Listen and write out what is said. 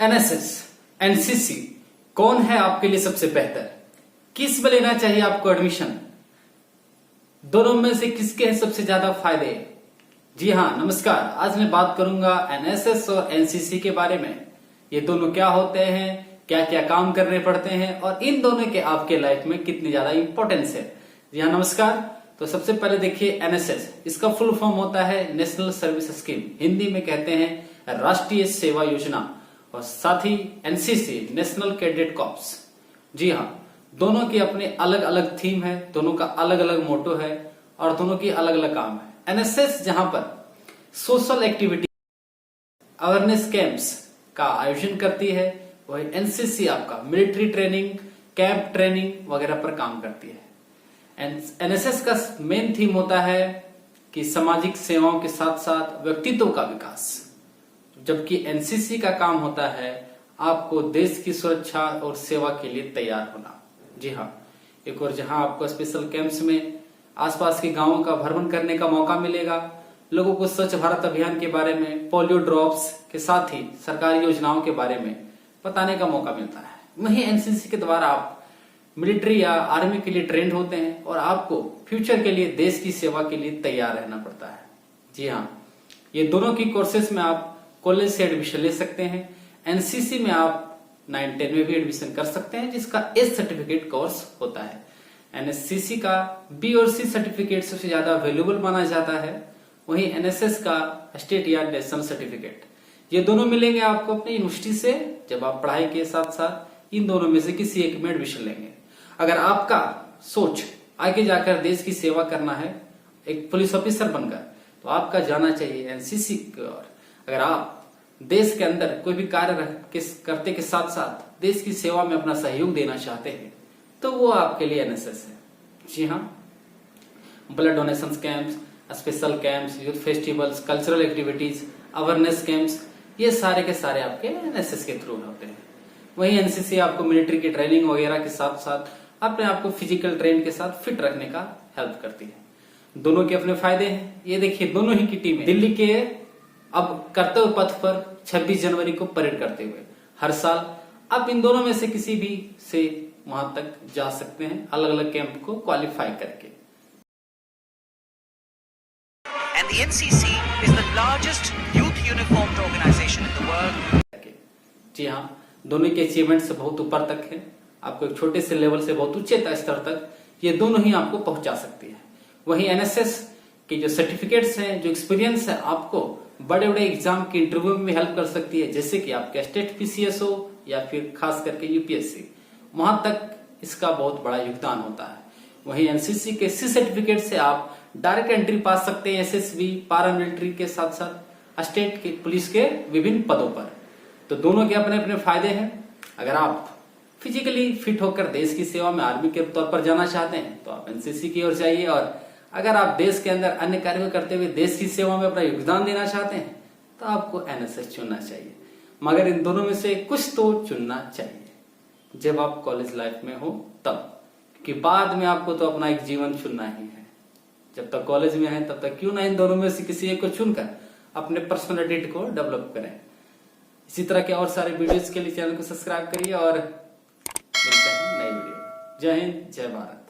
NSS, NCC कौन है आपके लिए सबसे बेहतर? किस में लेना चाहिए आपको एडमिशन? दोनों में से किसके हैं सबसे ज्यादा फायदे? जी हाँ, नमस्कार। आज मैं बात करूंगा एनएसएस और एनसीसी के बारे में। ये दोनों क्या होते हैं, क्या क्या काम करने पड़ते हैं और इन दोनों के आपके लाइफ में कितनी ज्यादा इंपॉर्टेंस है। जी हाँ, नमस्कार। तो सबसे पहले देखिए एनएसएस, इसका फुल फॉर्म होता है नेशनल सर्विस स्कीम, हिंदी में कहते हैं राष्ट्रीय सेवा योजना, और साथ ही एनसीसी नेशनल कैडेट कॉर्प्स। जी हाँ, दोनों की अपने अलग अलग थीम है, दोनों का अलग अलग मोटो है और दोनों की अलग अलग काम है। एनएसएस जहां पर सोशल एक्टिविटी अवेयरनेस कैंप्स का आयोजन करती है, वही एनसीसी आपका मिलिट्री ट्रेनिंग, कैंप ट्रेनिंग वगैरह पर काम करती है। एनएसएस का मेन थीम होता है कि सामाजिक सेवाओं के साथ साथ व्यक्तित्व का विकास, जबकि एनसीसी का काम होता है आपको देश की सुरक्षा और सेवा के लिए तैयार होना। जी हाँ, एक और जहां आपको स्पेशल कैंप्स में आसपास के गांवों का भ्रमण करने का मौका मिलेगा, लोगों को स्वच्छ भारत अभियान के बारे में, पोलियो ड्रॉप्स के साथ ही सरकारी योजनाओं के बारे में बताने का मौका मिलता है। वहीं एनसीसी के द्वारा आप मिलिट्री या आर्मी के लिए ट्रेंड होते हैं और आपको फ्यूचर के लिए देश की सेवा के लिए तैयार रहना पड़ता है। जी हाँ, ये दोनों की कोर्सेस में आप कॉलेज से एडमिशन ले सकते हैं। एनसीसी में आप 9-10 में भी एडमिशन कर सकते हैं, जिसका एस सर्टिफिकेट कोर्स होता है। एनएससीसी का बी और सी सर्टिफिकेट सबसे ज्यादा वैल्यूएबल माना जाता है, वहीं एनएसएस का स्टेट या नेशनल सर्टिफिकेट। ये दोनों मिलेंगे आपको अपनी यूनिवर्सिटी से जब आप पढ़ाई के साथ साथ इन दोनों में से किसी एक में एडमिशन लेंगे। अगर आपका सोच आगे जाकर देश की सेवा करना है, एक पुलिस ऑफिसर बनकर, तो आपका जाना चाहिए एनसीसी की ओर। अगर आप देश के अंदर कोई भी कार्य करते के साथ साथ देश की सेवा में अपना सहयोग देना चाहते हैं, तो वो आपके लिए एनएसएस है। जी हाँ, blood donation camps, special camps, youth festivals, cultural activities, awareness camps, ये सारे के सारे आपके एनएसएस के थ्रू होते हैं। वहीं एनसीसी आपको मिलिट्री की ट्रेनिंग वगैरह के साथ साथ अपने आप को फिजिकल ट्रेन के साथ फिट रखने का हेल्प करती है। दोनों के अपने फायदे हैं। ये देखिए, दोनों ही की टीमें दिल्ली के अब कर्तव्य पथ पर 26 जनवरी को परेड करते हुए हर साल आप इन दोनों में से किसी भी से वहां तक जा सकते हैं, अलग अलग कैंप को क्वालिफाई करके। And the NCC is the largest youth uniformed organization in the world. जी हाँ, दोनों के अचीवमेंट्स बहुत ऊपर तक है। आपको एक छोटे से लेवल से बहुत उच्च स्तर तक ये दोनों ही आपको पहुंचा सकती है। वहीं एनएसएस के जो सर्टिफिकेट्स हैं, जो एक्सपीरियंस है, आपको बड़े बड़े एग्जाम के इंटरव्यू में भी हेल्प कर सकती है, जैसे कि आपका स्टेट पीसीएस हो या फिर खास करके यूपीएससी, वहां तक इसका बहुत बड़ा योगदान होता है। वहीं एनसीसी के सी सर्टिफिकेट से आप डायरेक्ट एंट्री पा सकते हैं एसएसबी, पारामिलिट्री के साथ साथ स्टेट के पुलिस के विभिन्न पदों पर। तो दोनों के अपने अपने फायदे हैं। अगर आप फिजिकली फिट होकर देश की सेवा में आर्मी के तौर पर जाना चाहते हैं तो आप एनसीसी की ओर जाइए, और अगर आप देश के अंदर अन्य कार्य करते हुए देश की सेवा में अपना योगदान देना चाहते हैं तो आपको एनएसएस चुनना चाहिए। मगर इन दोनों में से कुछ तो चुनना चाहिए जब आप कॉलेज लाइफ में हो तब, क्योंकि बाद में आपको तो अपना एक जीवन चुनना ही है। जब तक कॉलेज में है तब तक क्यों ना इन दोनों में से किसी एक को चुनकर अपने पर्सनालिटी को डेवलप करें। इसी तरह के और सारे वीडियोस के लिए चैनल को सब्सक्राइब करिए और मिलते हैं नई वीडियो। जय हिंद, जय भारत।